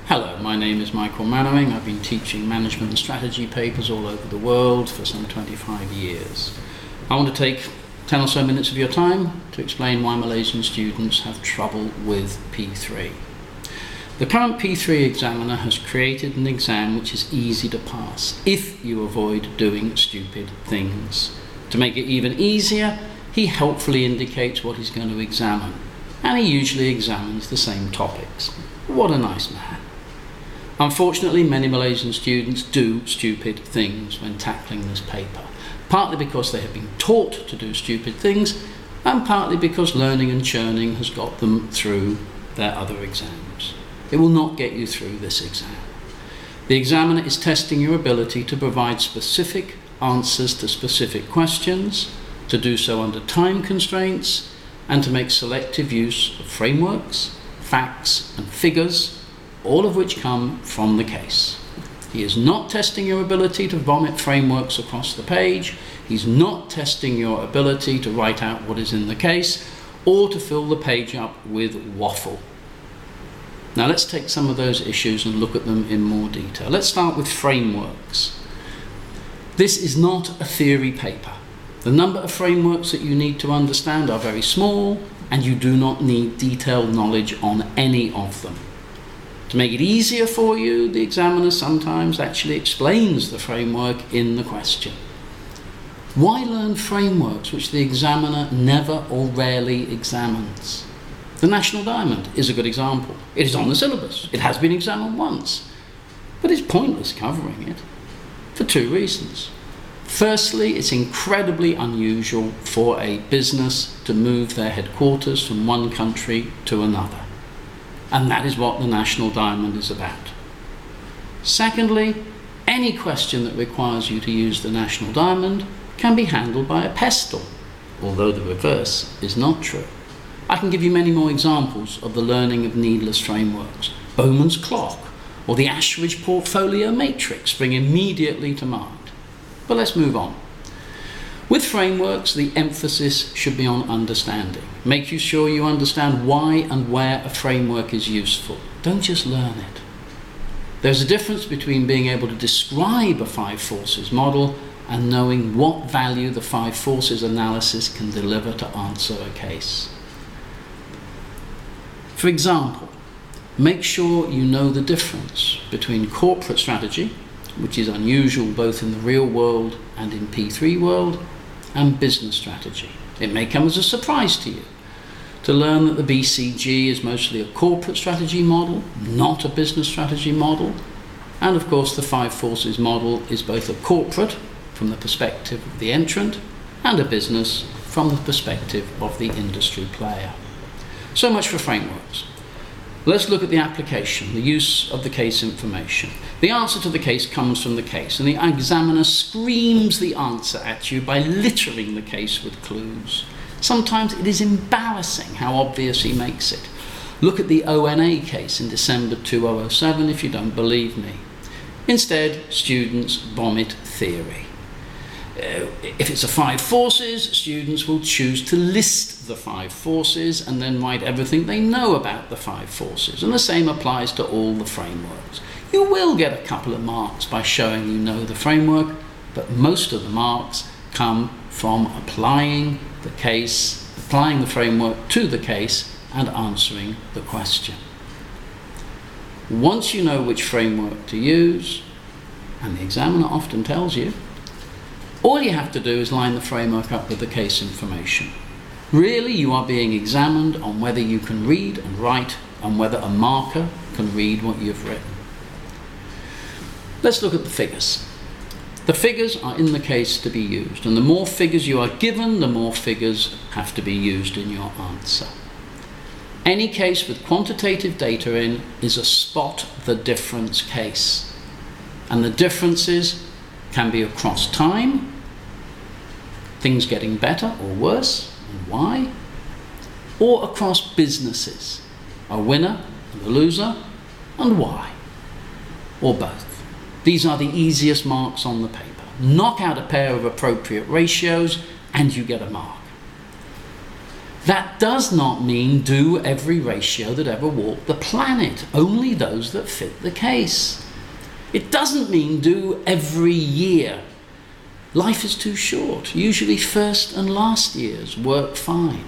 Hello, my name is Michael Mannering. I've been teaching management and strategy papers all over the world for some 25 years. I want to take 10 or so minutes of your time to explain why Malaysian students have trouble with P3. The current P3 examiner has created an exam which is easy to pass if you avoid doing stupid things. To make it even easier, he helpfully indicates what he's going to examine, and he usually examines the same topics. What a nice man. Unfortunately, many Malaysian students do stupid things when tackling this paper, partly because they have been taught to do stupid things, and partly because learning and churning has got them through their other exams. It will not get you through this exam. The examiner is testing your ability to provide specific answers to specific questions, to do so under time constraints, and to make selective use of frameworks, facts, and figures, all of which come from the case. He is not testing your ability to vomit frameworks across the page. He's not testing your ability to write out what is in the case or to fill the page up with waffle. Now let's take some of those issues and look at them in more detail. Let's start with frameworks. This is not a theory paper. The number of frameworks that you need to understand are very small, and you do not need detailed knowledge on any of them. To make it easier for you, the examiner sometimes actually explains the framework in the question. Why learn frameworks which the examiner never or rarely examines? The National Diamond is a good example. It is on the syllabus. It has been examined once. But it's pointless covering it for two reasons. Firstly, it's incredibly unusual for a business to move their headquarters from one country to another. And that is what the National Diamond is about. Secondly, any question that requires you to use the National Diamond can be handled by a pestle, although the reverse is not true. I can give you many more examples of the learning of needless frameworks. Bowman's clock or the Ashridge portfolio matrix spring immediately to mind. But let's move on. With frameworks, the emphasis should be on understanding. Make sure you understand why and where a framework is useful. Don't just learn it. There's a difference between being able to describe a five forces model and knowing what value the five forces analysis can deliver to answer a case. For example, make sure you know the difference between corporate strategy, which is unusual both in the real world and in P3 world, and business strategy. It may come as a surprise to you to learn that the BCG is mostly a corporate strategy model, not a business strategy model. And of course, the five forces model is both a corporate from the perspective of the entrant and a business from the perspective of the industry player. So much for frameworks. Let's look at the application, the use of the case information. The answer to the case comes from the case, and the examiner screams the answer at you by littering the case with clues. Sometimes it is embarrassing how obvious he makes it. Look at the ONA case in December 2007 if you don't believe me. Instead, students vomit theory. If it's a five forces, students will choose to list the five forces and then write everything they know about the five forces. And the same applies to all the frameworks. You will get a couple of marks by showing you know the framework, but most of the marks come from applying the framework to the case and answering the question. Once you know which framework to use, and the examiner often tells you, all you have to do is line the framework up with the case information. Really, you are being examined on whether you can read and write and whether a marker can read what you've written. Let's look at the figures. The figures are in the case to be used, and the more figures you are given, the more figures have to be used in your answer. Any case with quantitative data in is a spot the difference case, and the differences can be across time, things getting better or worse, and why, or across businesses, a winner and a loser, and why, or both. These are the easiest marks on the paper. Knock out a pair of appropriate ratios and you get a mark. That does not mean do every ratio that ever walked the planet, only those that fit the case. It doesn't mean do every year. Life is too short. Usually first and last years work fine.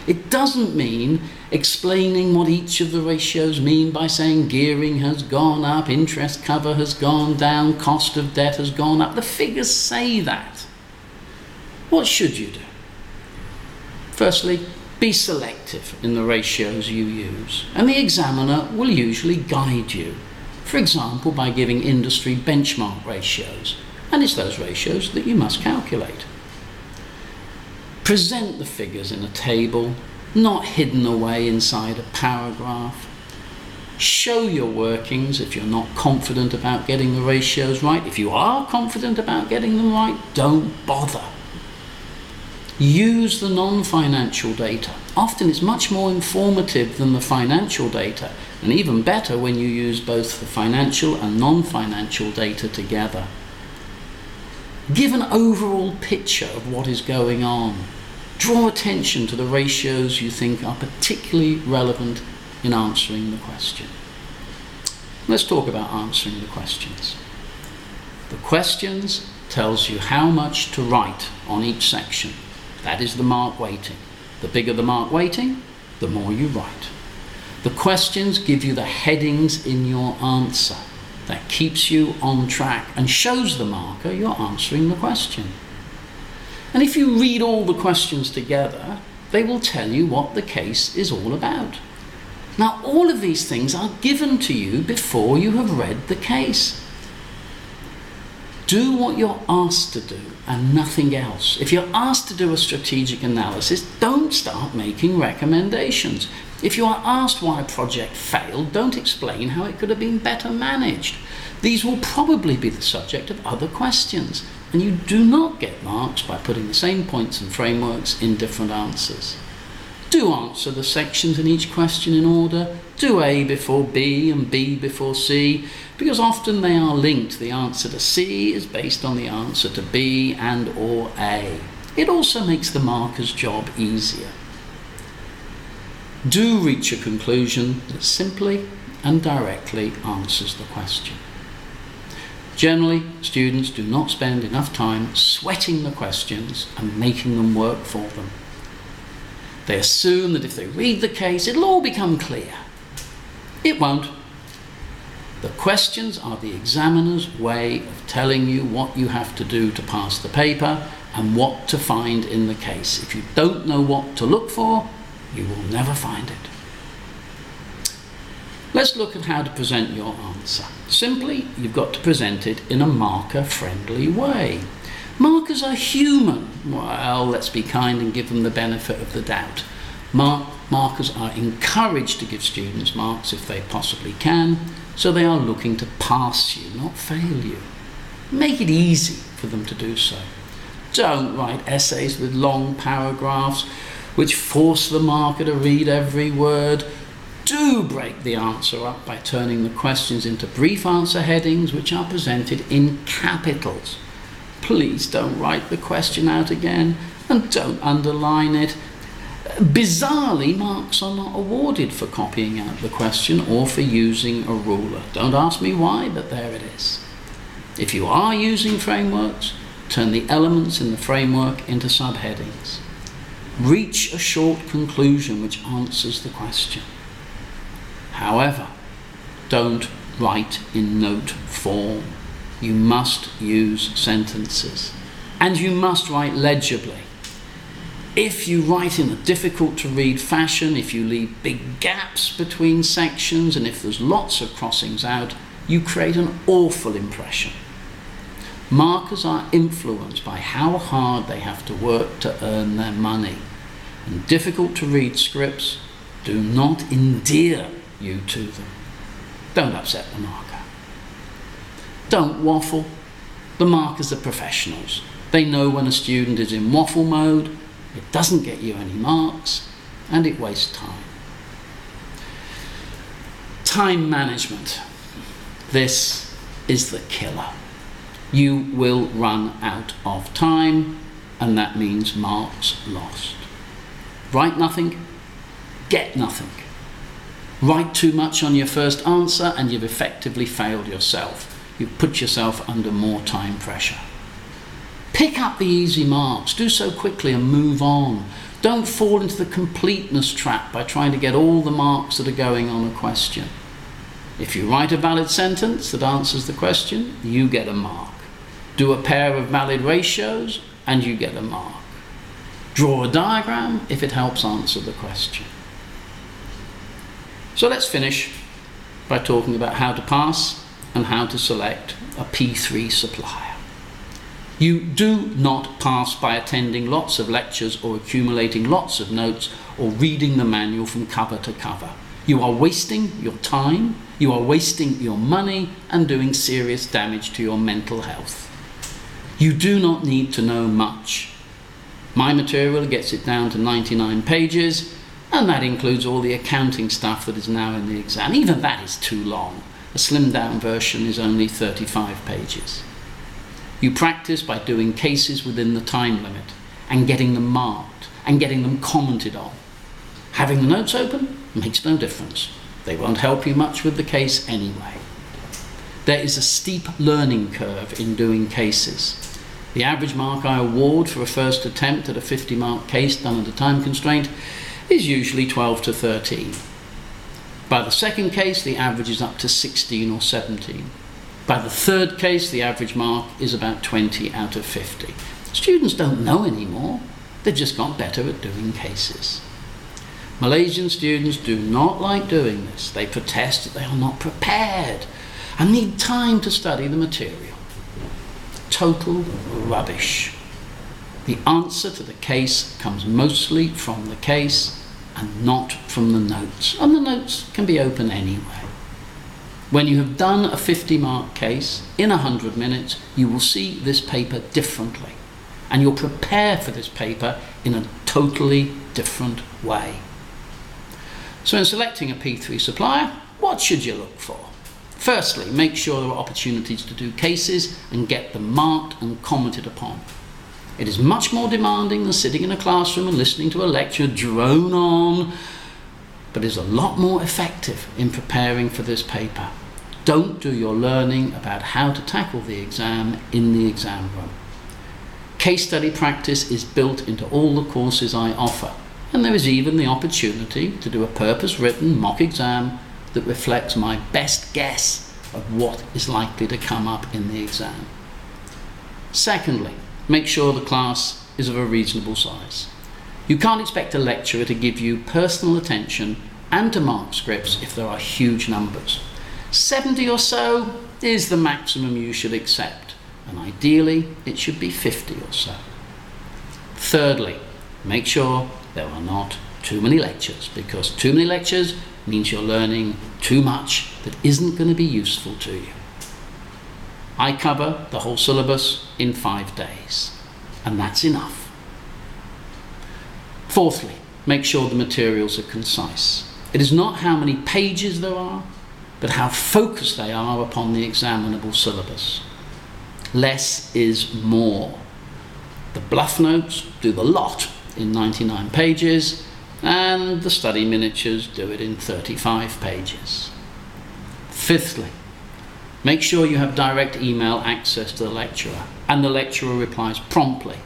It doesn't mean explaining what each of the ratios mean by saying gearing has gone up, interest cover has gone down, cost of debt has gone up. The figures say that. What should you do? Firstly, be selective in the ratios you use, and the examiner will usually guide you. For example, by giving industry benchmark ratios, and it's those ratios that you must calculate. Present the figures in a table, not hidden away inside a paragraph. Show your workings if you're not confident about getting the ratios right. If you are confident about getting them right, don't bother. Use the non-financial data. Often it's much more informative than the financial data, and even better when you use both the financial and non-financial data together. Give an overall picture of what is going on. Draw attention to the ratios you think are particularly relevant in answering the question. Let's talk about answering the questions. The questions tells you how much to write on each section. That is the mark weighting. The bigger the mark weighting, the more you write. The questions give you the headings in your answer. That keeps you on track and shows the marker you're answering the question. And if you read all the questions together, they will tell you what the case is all about. Now, all of these things are given to you before you have read the case. Do what you're asked to do and nothing else. If you're asked to do a strategic analysis, don't start making recommendations. If you are asked why a project failed, don't explain how it could have been better managed. These will probably be the subject of other questions, and you do not get marks by putting the same points and frameworks in different answers. Do answer the sections in each question in order. Do A before B and B before C, because often they are linked. The answer to C is based on the answer to B and or A. It also makes the marker's job easier. Do reach a conclusion that simply and directly answers the question. Generally, students do not spend enough time sweating the questions and making them work for them. They assume that if they read the case, it'll all become clear. It won't. The questions are the examiner's way of telling you what you have to do to pass the paper and what to find in the case. If you don't know what to look for, you will never find it. Let's look at how to present your answer. Simply, you've got to present it in a marker-friendly way. Markers are human. Well, let's be kind and give them the benefit of the doubt. Markers are encouraged to give students marks if they possibly can, so they are looking to pass you, not fail you. Make it easy for them to do so. Don't write essays with long paragraphs which force the marker to read every word. Do break the answer up by turning the questions into brief answer headings which are presented in capitals. Please don't write the question out again and don't underline it. Bizarrely, marks are not awarded for copying out the question or for using a ruler. Don't ask me why, but there it is. If you are using frameworks, turn the elements in the framework into subheadings. Reach a short conclusion which answers the question. However, don't write in note form. You must use sentences, and you must write legibly. If you write in a difficult to read fashion, if you leave big gaps between sections, and if there's lots of crossings out, you create an awful impression. Markers are influenced by how hard they have to work to earn their money, and difficult to read scripts do not endear you to them. Don't upset the marker. Don't waffle. The markers are professionals. They know when a student is in waffle mode. It doesn't get you any marks, and it wastes time. Time management. This is the killer. You will run out of time, and that means marks lost. Write nothing, get nothing. Write too much on your first answer and you've effectively failed yourself. You've put yourself under more time pressure. Pick up the easy marks, do so quickly and move on. Don't fall into the completeness trap by trying to get all the marks that are going on a question. If you write a valid sentence that answers the question, you get a mark. Do a pair of valid ratios and you get a mark. Draw a diagram if it helps answer the question. So let's finish by talking about how to pass and how to select a P3 supplier. You do not pass by attending lots of lectures or accumulating lots of notes or reading the manual from cover to cover. You are wasting your time, you are wasting your money and doing serious damage to your mental health. You do not need to know much. My material gets it down to 99 pages, and that includes all the accounting stuff that is now in the exam. Even that is too long. A slimmed down version is only 35 pages. You practice by doing cases within the time limit and getting them marked and getting them commented on. Having the notes open makes no difference. They won't help you much with the case anyway. There is a steep learning curve in doing cases. The average mark I award for a first attempt at a 50-mark case done under time constraint is usually 12 to 13. By the second case, the average is up to 16 or 17. By the third case, the average mark is about 20 out of 50. Students don't know anymore. They've just got better at doing cases. Malaysian students do not like doing this. They protest that they are not prepared and need time to study the material. Total rubbish. The answer to the case comes mostly from the case and not from the notes. And the notes can be open anyway. When you have done a 50-mark case in 100 minutes, you will see this paper differently. And you'll prepare for this paper in a totally different way. So in selecting a P3 supplier, what should you look for? Firstly, make sure there are opportunities to do cases and get them marked and commented upon. It is much more demanding than sitting in a classroom and listening to a lecture drone on, but is a lot more effective in preparing for this paper. Don't do your learning about how to tackle the exam in the exam room. Case study practice is built into all the courses I offer, and there is even the opportunity to do a purpose-written mock exam that reflects my best guess of what is likely to come up in the exam. Secondly, make sure the class is of a reasonable size. You can't expect a lecturer to give you personal attention and to mark scripts if there are huge numbers. 70 or so is the maximum you should accept, and ideally it should be 50 or so. Thirdly, make sure there are not too many lectures, because too many lectures means you're learning too much that isn't going to be useful to you. I cover the whole syllabus in 5 days, and that's enough. Fourthly, make sure the materials are concise. It is not how many pages there are, but how focused they are upon the examinable syllabus. Less is more. The bluff notes do the lot in 99 pages, and the study miniatures do it in 35 pages. Fifthly, make sure you have direct email access to the lecturer, and the lecturer replies promptly,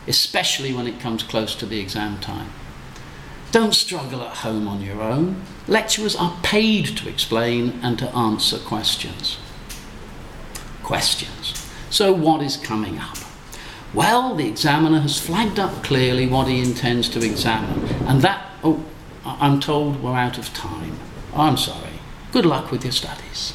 especially when it comes close to the exam time. Don't struggle at home on your own. Lecturers are paid to explain and to answer questions. So what is coming up? Well, the examiner has flagged up clearly what he intends to examine, and I'm told we're out of time. I'm sorry. Good luck with your studies.